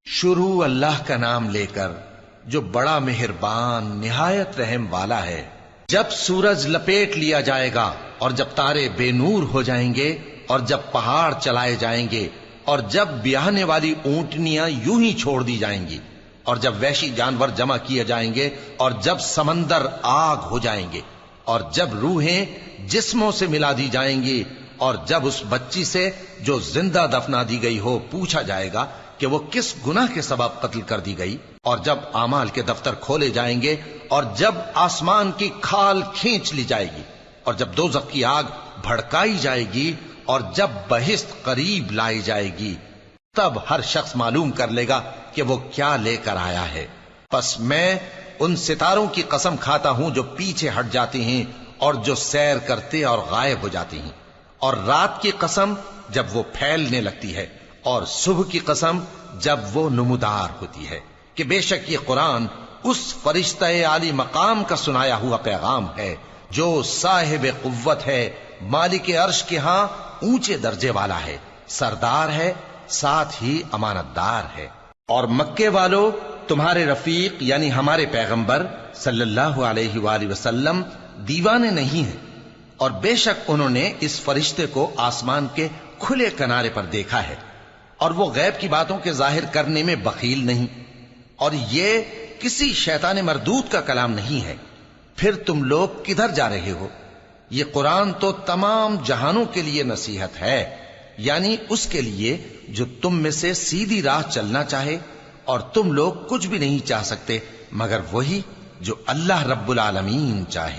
شروع اللہ کا نام لے کر جو بڑا مہربان نہایت رحم والا ہے۔ جب سورج لپیٹ لیا جائے گا اور جب تارے بے نور ہو جائیں گے اور جب پہاڑ چلائے جائیں گے اور جب بیاہنے والی اونٹنیاں یوں ہی چھوڑ دی جائیں گی اور جب وحشی جانور جمع کیے جائیں گے اور جب سمندر آگ ہو جائیں گے اور جب روحیں جسموں سے ملا دی جائیں گی اور جب اس بچی سے جو زندہ دفنا دی گئی ہو پوچھا جائے گا کہ وہ کس گناہ کے سبب قتل کر دی گئی، اور جب اعمال کے دفتر کھولے جائیں گے اور جب آسمان کی کھال کھینچ لی جائے گی اور جب دوزخ کی آگ بھڑکائی جائے گی اور جب بہشت قریب لائی جائے گی، تب ہر شخص معلوم کر لے گا کہ وہ کیا لے کر آیا ہے۔ پس میں ان ستاروں کی قسم کھاتا ہوں جو پیچھے ہٹ جاتی ہیں اور جو سیر کرتے اور غائب ہو جاتی ہیں، اور رات کی قسم جب وہ پھیلنے لگتی ہے، اور صبح کی قسم جب وہ نمودار ہوتی ہے، کہ بے شک یہ قرآن اس فرشتہ عالی مقام کا سنایا ہوا پیغام ہے جو صاحب قوت ہے، مالک عرش کے ہاں اونچے درجے والا ہے، سردار ہے، ساتھ ہی امانت دار ہے۔ اور مکے والو تمہارے رفیق یعنی ہمارے پیغمبر صلی اللہ علیہ وآلہ وسلم دیوانے نہیں ہیں، اور بے شک انہوں نے اس فرشتے کو آسمان کے کھلے کنارے پر دیکھا ہے، اور وہ غیب کی باتوں کے ظاہر کرنے میں بخیل نہیں، اور یہ کسی شیطان مردود کا کلام نہیں ہے۔ پھر تم لوگ کدھر جا رہے ہو؟ یہ قرآن تو تمام جہانوں کے لیے نصیحت ہے، یعنی اس کے لیے جو تم میں سے سیدھی راہ چلنا چاہے، اور تم لوگ کچھ بھی نہیں چاہ سکتے مگر وہی جو اللہ رب العالمین چاہے۔